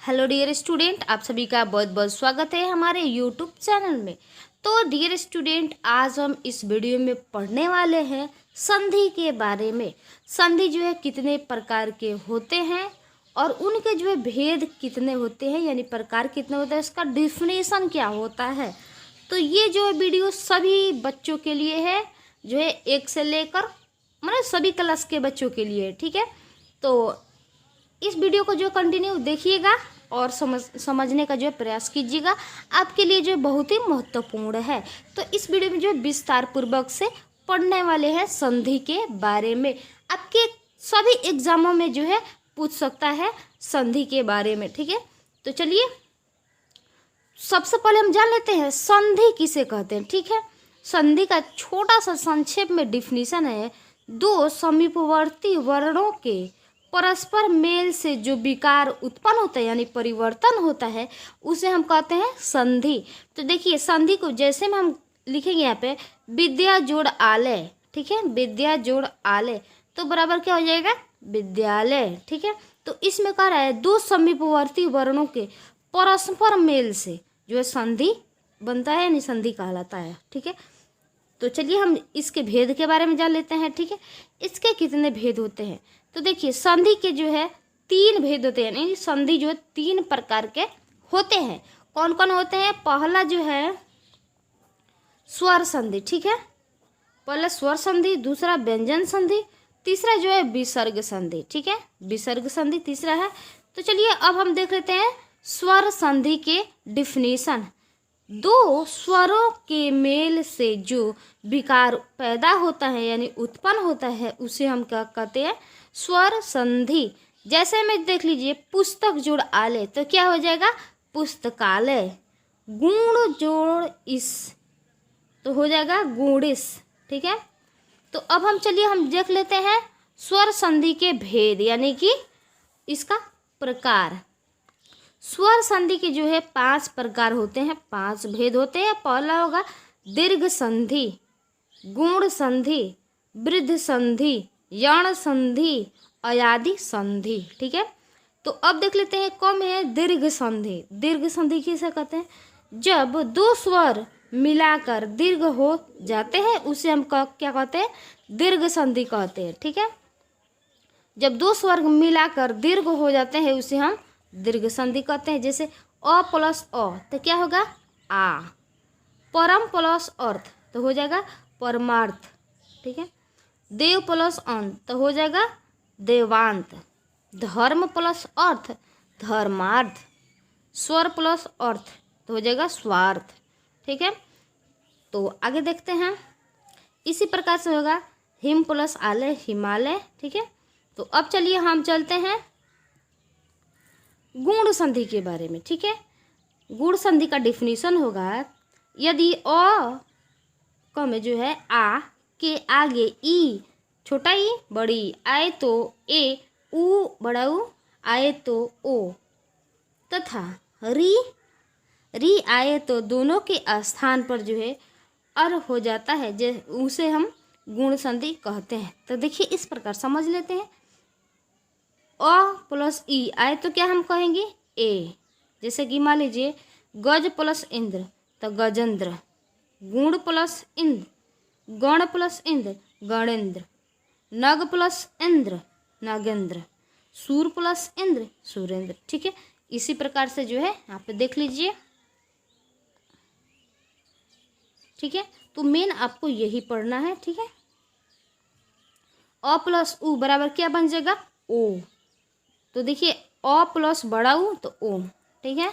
Hello dear student, आप सभी का बहुत बहुत स्वागत है हमारे यूट्यूब चैनल में। तो डियर स्टूडेंट, आज हम इस वीडियो में पढ़ने वाले हैं संधि के बारे में। संधि जो है कितने प्रकार के होते हैं और उनके जो है भेद कितने होते हैं, यानी प्रकार कितने होते हैं, इसका डिफिनेशन क्या होता है। तो ये जो है वीडियो सभी बच्चों के लिए है, जो है 1 से लेकर मतलब सभी क्लास के बच्चों के लिए, ठीक है। तो इस वीडियो को जो कंटिन्यू देखिएगा और समझने का जो प्रयास कीजिएगा, आपके लिए जो बहुत ही महत्वपूर्ण है। तो इस वीडियो में जो विस्तार पूर्वक से पढ़ने वाले हैं संधि के बारे में। आपके सभी एग्जामों में जो है पूछ सकता है संधि के बारे में, ठीक है। तो चलिए सबसे पहले हम जान लेते हैं संधि किसे कहते हैं, ठीक है। संधि का छोटा सा संक्षेप में डिफिनीशन है, दो समीपवर्ती वर्णों के परस्पर मेल से जो विकार उत्पन्न होता है यानी परिवर्तन होता है, उसे हम कहते हैं संधि। तो देखिए संधि को जैसे में हम लिखेंगे यहाँ पे विद्या जोड़ आलय, ठीक है, विद्या जोड़ आलय, तो बराबर क्या हो जाएगा विद्यालय, ठीक है। तो इसमें कह रहा है दो समीपवर्ती वर्णों के परस्पर मेल से जो है संधि बनता है यानी संधि कहलाता है, ठीक है। तो चलिए हम इसके भेद के बारे में जान लेते हैं, ठीक है। इसके कितने भेद होते हैं, तो देखिए संधि के जो है 3 भेद होते हैं, यानी संधि जो है 3 प्रकार के होते हैं। कौन कौन होते हैं? पहला जो है स्वर संधि, ठीक है, पहला स्वर संधि, दूसरा व्यंजन संधि, तीसरा जो है विसर्ग संधि, ठीक है, विसर्ग संधि तीसरा है। तो चलिए अब हम देख लेते हैं स्वर संधि के डिफिनीशन। दो स्वरों के मेल से जो विकार पैदा होता है यानी उत्पन्न होता है, उसे हम क्या कहते हैं स्वर संधि। जैसे में देख लीजिए पुस्तक जोड़ आलय, तो क्या हो जाएगा पुस्तकालय। गुण जोड़ इस, तो हो जाएगा गुणिस, ठीक है। तो अब हम चलिए हम देख लेते हैं स्वर संधि के भेद यानी कि इसका प्रकार। स्वर संधि के जो है 5 प्रकार होते हैं, 5 भेद होते हैं। पहला होगा दीर्घ संधि, गुण संधि, वृद्ध संधि, यण संधि, अयादि संधि, ठीक है। तो अब देख लेते हैं कौन है दीर्घ संधि। दीर्घ संधि किसे कहते हैं? जब दो स्वर मिलाकर दीर्घ हो जाते हैं उसे हम क्या कहते हैं दीर्घ संधि कहते हैं, ठीक है। जब दो स्वर मिलाकर दीर्घ हो जाते हैं उसे हम दीर्घ संधि कहते हैं। जैसे अ प्लस अ तो क्या होगा आ, परम प्लस अर्थ तो हो जाएगा परमार्थ, ठीक है। देव प्लस अंत तो हो जाएगा देवांत, धर्म प्लस अर्थ धर्मार्थ, स्वर प्लस अर्थ तो हो जाएगा स्वार्थ, ठीक है। तो आगे देखते हैं इसी प्रकार से होगा हिम प्लस आलय हिमालय, ठीक है। तो अब चलिए हम चलते हैं गुण संधि के बारे में, ठीक है। गुण संधि का डिफिनीशन होगा यदि अ क में जो है आ के आगे ई छोटा ई बड़ी आए तो ए, उ बड़ा उ आए तो ओ, तथा री आए तो दोनों के स्थान पर जो है अर हो जाता है, उसे हम गुण संधि कहते हैं। तो देखिए इस प्रकार समझ लेते हैं। अ प्लस ई आए तो क्या हम कहेंगे ए, जैसे कि मान लीजिए गज प्लस इंद्र तो गजेंद्र, गुण प्लस इंद्र गण प्लस इंद्र गणेंद्र, नग प्लस इंद्र नागेंद्र, सूर प्लस इंद्र सुरेंद्र, ठीक है। इसी प्रकार से जो है यहाँ पे देख लीजिए, ठीक है। तो मेन आपको यही पढ़ना है, ठीक है। अ प्लस उ बराबर क्या बन जाएगा ओ, तो देखिए अ प्लस बड़ा उ तो ओ, ठीक है।